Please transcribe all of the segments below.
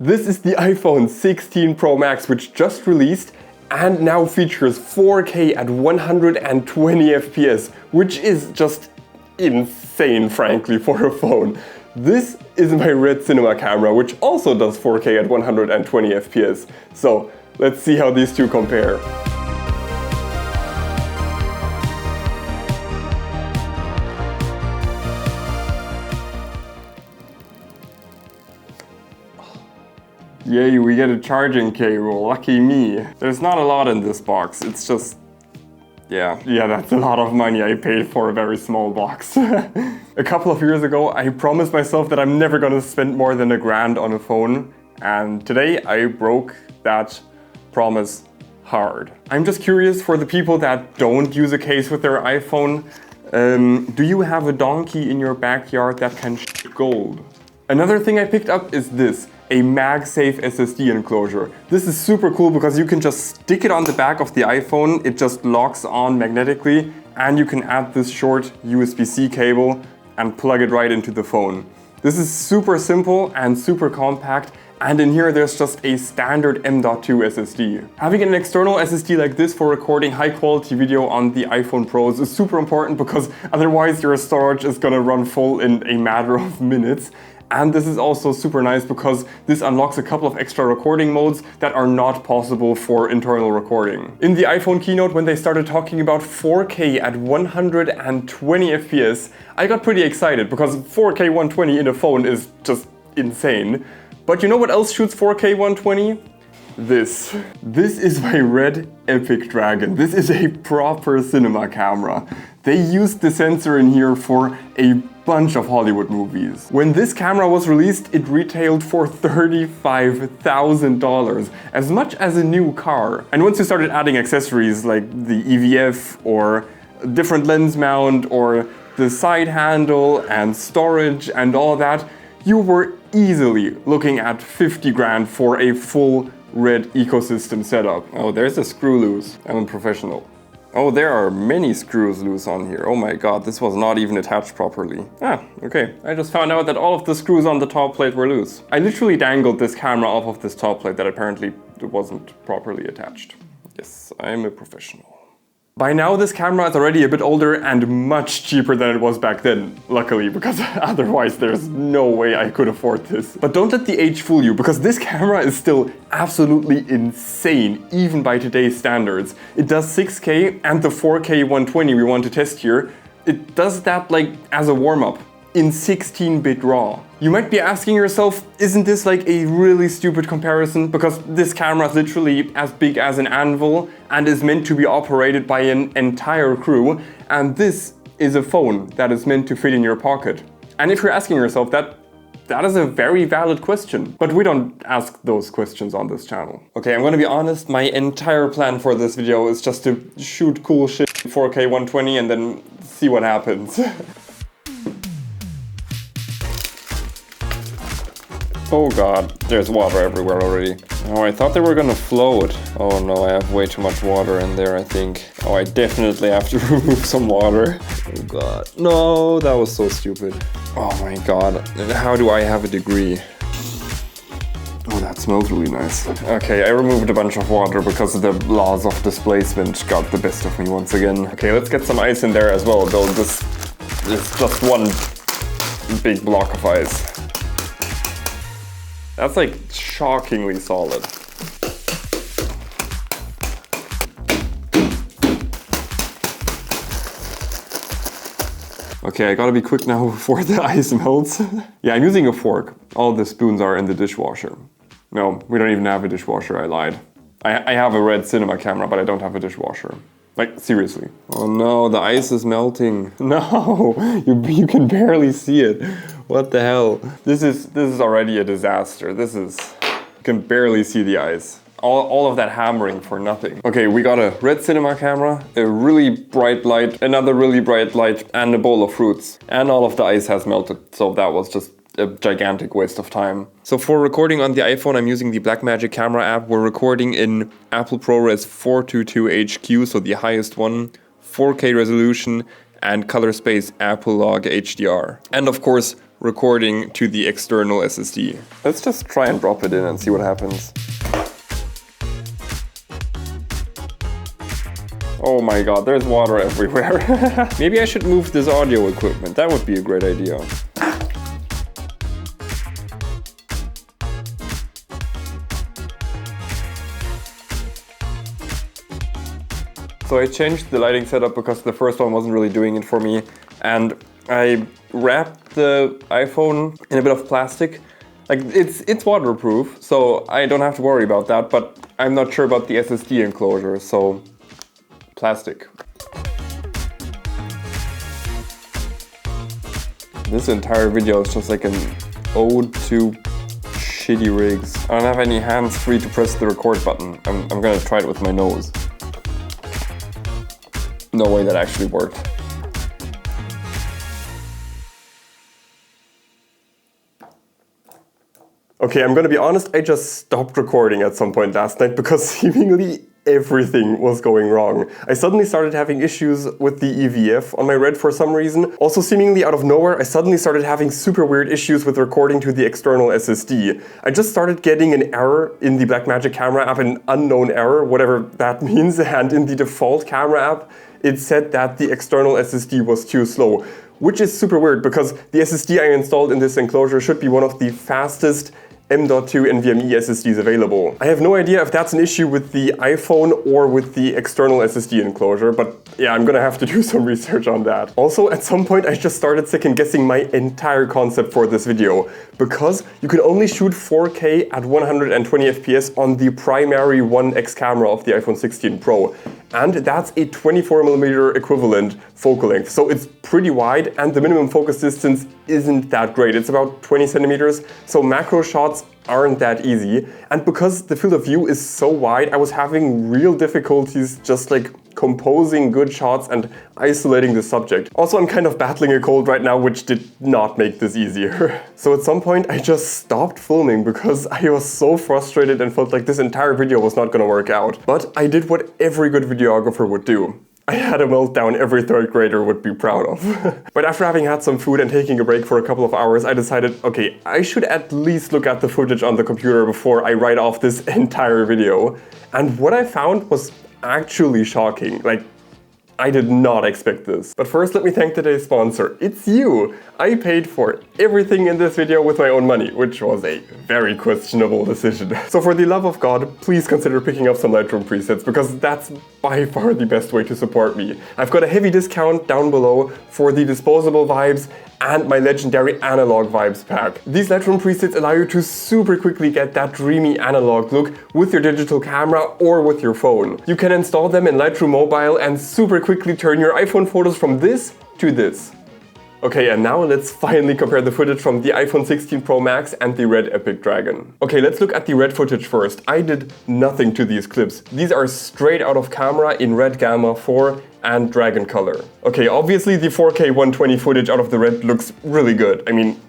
This is the iPhone 16 Pro Max, which just released and now features 4K at 120 FPS, which is just insane, frankly, for a phone. This is my RED Cinema camera, which also does 4K at 120 FPS. So let's see how these two compare. Yay, we get a charging cable, lucky me. There's not a lot in this box, it's just... Yeah, that's a lot of money I paid for a very small box. A couple of years ago, I promised myself that I'm never gonna spend more than $1,000 on a phone, and today I broke that promise hard. I'm just curious, for the people that don't use a case with their iPhone, do you have a donkey in your backyard that can ship gold? Another thing I picked up is this, a MagSafe SSD enclosure. This is super cool because you can just stick it on the back of the iPhone, it just locks on magnetically, and you can add this short USB-C cable and plug it right into the phone. This is super simple and super compact, and in here there's just a standard M.2 SSD. Having an external SSD like this for recording high quality video on the iPhone Pros is super important because otherwise your storage is gonna run full in a matter of minutes. And this is also super nice because this unlocks a couple of extra recording modes that are not possible for internal recording. In the iPhone keynote, when they started talking about 4K at 120 FPS, I got pretty excited because 4K 120 in a phone is just insane. But you know what else shoots 4K 120? This is my RED Epic Dragon. This is a proper cinema camera. They used the sensor in here for a bunch of Hollywood movies. When this camera was released, it retailed for $35,000, as much as a new car. And once you started adding accessories like the EVF or different lens mount or the side handle and storage and all that, you were easily looking at 50 grand for a full RED ecosystem setup. Oh, there's a screw loose. I'm a professional. Oh, there are many screws loose on here. Oh my god, this was not even attached properly. Ah, okay. I just found out that all of the screws on the top plate were loose. I literally dangled this camera off of this top plate that apparently wasn't properly attached. Yes, I'm a professional. By now this camera is already a bit older and much cheaper than it was back then, luckily, because otherwise there's no way I could afford this. But don't let the age fool you, because this camera is still absolutely insane, even by today's standards. It does 6K and the 4K 120 we want to test here, it does that like as a warm-up in 16-bit RAW. You might be asking yourself, isn't this like a really stupid comparison? Because this camera is literally as big as an anvil and is meant to be operated by an entire crew, and this is a phone that is meant to fit in your pocket. And if you're asking yourself that is a very valid question, but we don't ask those questions on this channel. Okay, I'm gonna be honest, my entire plan for this video is just to shoot cool shit in 4K 120 and then see what happens. Oh god, there's water everywhere already. Oh, I thought they were gonna float. Oh no, I have way too much water in there, I think. Oh, I definitely have to remove some water. Oh god. No, that was so stupid. Oh my god, how do I have a degree? Oh, that smells really nice. Okay, I removed a bunch of water because the laws of displacement got the best of me once again. Okay, let's get some ice in there as well, though this is just one big block of ice. That's like shockingly solid. Okay, I gotta be quick now before the ice melts. Yeah, I'm using a fork. All the spoons are in the dishwasher. No, we don't even have a dishwasher, I lied. I have a RED Cinema camera, but I don't have a dishwasher. Like, seriously. Oh no, the ice is melting. No, you can barely see it. What the hell? This is already a disaster. You can barely see the ice. All of that hammering for nothing. Okay, we got a RED Cinema camera, a really bright light, another really bright light, and a bowl of fruits. And all of the ice has melted, so that was just a gigantic waste of time. So for recording on the iPhone, I'm using the Blackmagic camera app. We're recording in Apple ProRes 422 HQ, so the highest one, 4K resolution, and color space Apple Log HDR. And of course, recording to the external SSD. Let's just try and drop it in and see what happens. Oh my god, there's water everywhere. Maybe I should move this audio equipment. That would be a great idea. So I changed the lighting setup because the first one wasn't really doing it for me. And I wrapped the iPhone in a bit of plastic. Like, it's waterproof, so I don't have to worry about that, but I'm not sure about the SSD enclosure, so plastic. This entire video is just like an ode to shitty rigs. I don't have any hands free to press the record button. I'm gonna try it with my nose. No way that actually worked. Okay, I'm gonna be honest, I just stopped recording at some point last night because seemingly everything was going wrong. I suddenly started having issues with the EVF on my RED for some reason. Also, seemingly out of nowhere, I suddenly started having super weird issues with recording to the external SSD. I just started getting an error in the Blackmagic camera app, an unknown error, whatever that means, and in the default camera app, it said that the external SSD was too slow, which is super weird because the SSD I installed in this enclosure should be one of the fastest M.2 NVMe SSDs available. I have no idea if that's an issue with the iPhone or with the external SSD enclosure, but yeah, I'm gonna have to do some research on that. Also, at some point I just started second guessing my entire concept for this video, because you can only shoot 4K at 120 FPS on the primary 1x camera of the iPhone 16 Pro. And that's a 24mm equivalent focal length, so it's pretty wide, and the minimum focus distance isn't that great. It's about 20 centimeters, so macro shots aren't that easy. And because the field of view is so wide, I was having real difficulties just like composing good shots and isolating the subject. Also, I'm kind of battling a cold right now, which did not make this easier. So at some point I just stopped filming because I was so frustrated and felt like this entire video was not gonna work out. But I did what every good videographer would do. I had a meltdown every third grader would be proud of. But after having had some food and taking a break for a couple of hours, I decided, okay, I should at least look at the footage on the computer before I write off this entire video. And what I found was actually shocking. Like, I did not expect this. But first, let me thank today's sponsor. It's you! I paid for everything in this video with my own money, which was a very questionable decision. So for the love of God, please consider picking up some Lightroom presets, because that's by far the best way to support me. I've got a heavy discount down below for the disposable vibes and my legendary analog vibes pack. These Lightroom presets allow you to super quickly get that dreamy analog look with your digital camera or with your phone. You can install them in Lightroom Mobile and super quickly turn your iPhone photos from this to this. Okay, and now let's finally compare the footage from the iPhone 16 Pro Max and the RED Epic Dragon. Okay, let's look at the RED footage first. I did nothing to these clips. These are straight out of camera in RED Gamma 4 and Dragon Color. Okay, obviously the 4K 120 footage out of the RED looks really good. I mean,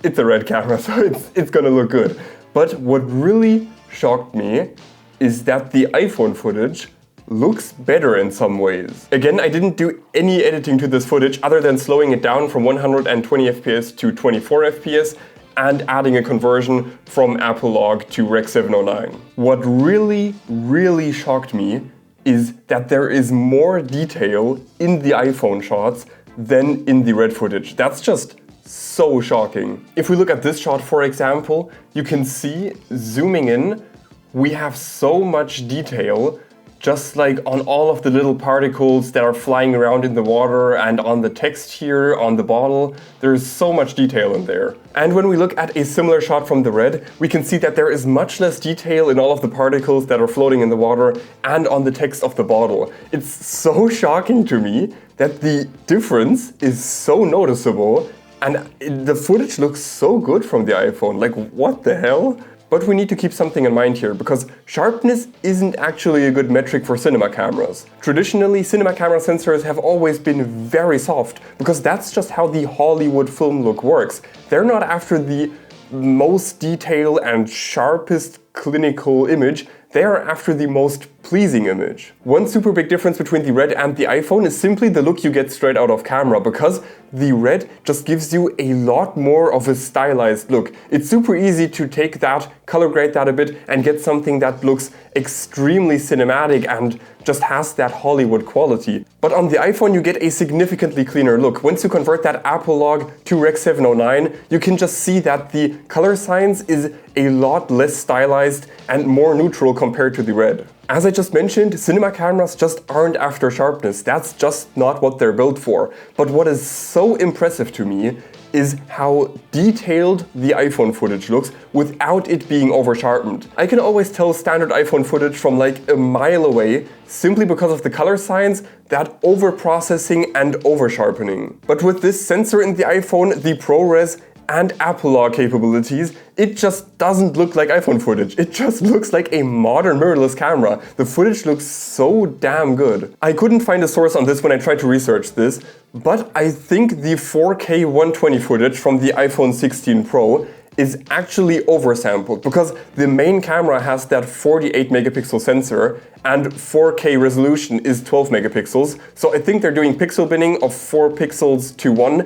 it's a RED camera, so it's gonna look good. But what really shocked me is that the iPhone footage looks better in some ways. Again, I didn't do any editing to this footage other than slowing it down from 120 FPS to 24 FPS and adding a conversion from Apple Log to Rec 709. What really shocked me is that there is more detail in the iPhone shots than in the RED footage. That's just so shocking. If we look at this shot, for example, you can see, zooming in, we have so much detail just like on all of the little particles that are flying around in the water and on the text here on the bottle. There's so much detail in there. And when we look at a similar shot from the RED, we can see that there is much less detail in all of the particles that are floating in the water and on the text of the bottle. It's so shocking to me that the difference is so noticeable, and the footage looks so good from the iPhone. Like, what the hell? But we need to keep something in mind here, because sharpness isn't actually a good metric for cinema cameras. Traditionally, cinema camera sensors have always been very soft, because that's just how the Hollywood film look works. They're not after the most detail and sharpest clinical image, they are after the most pleasing image. One super big difference between the RED and the iPhone is simply the look you get straight out of camera, because the RED just gives you a lot more of a stylized look. It's super easy to take that, color grade that a bit, and get something that looks extremely cinematic and just has that Hollywood quality. But on the iPhone you get a significantly cleaner look. Once you convert that Apple Log to Rec. 709, you can just see that the color science is a lot less stylized and more neutral compared to the RED. As I just mentioned, cinema cameras just aren't after sharpness. That's just not what they're built for. But what is so impressive to me is how detailed the iPhone footage looks without it being over-sharpened. I can always tell standard iPhone footage from like a mile away simply because of the color science, that over-processing and over-sharpening. But with this sensor in the iPhone, the ProRes and Apple Log capabilities, it just doesn't look like iPhone footage. It just looks like a modern mirrorless camera. The footage looks so damn good. I couldn't find a source on this when I tried to research this, but I think the 4K 120 footage from the iPhone 16 Pro is actually oversampled, because the main camera has that 48 megapixel sensor and 4K resolution is 12 megapixels. So I think they're doing pixel binning of 4 pixels to 1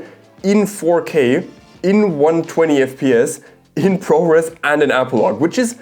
in 4K in 120 FPS in ProRes and an Apple Log, which is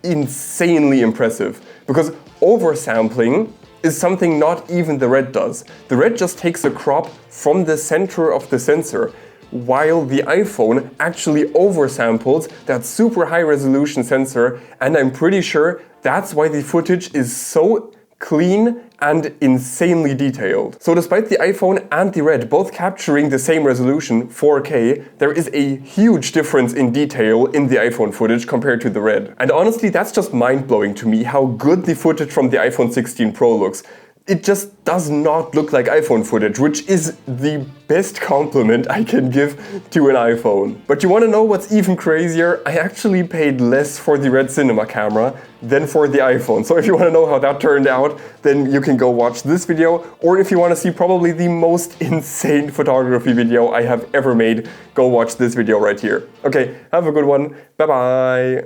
insanely impressive, because oversampling is something not even the RED does. The RED just takes a crop from the center of the sensor, while the iPhone actually oversamples that super high resolution sensor, and I'm pretty sure that's why the footage is so clean and insanely detailed. So despite the iPhone and the RED both capturing the same resolution, 4K, there is a huge difference in detail in the iPhone footage compared to the RED. And honestly, that's just mind-blowing to me how good the footage from the iPhone 16 Pro looks. It just does not look like iPhone footage, which is the best compliment I can give to an iPhone. But you want to know what's even crazier? I actually paid less for the RED cinema camera than for the iPhone. So if you want to know how that turned out, then you can go watch this video. Or if you want to see probably the most insane photography video I have ever made, go watch this video right here. Okay, have a good one. Bye bye.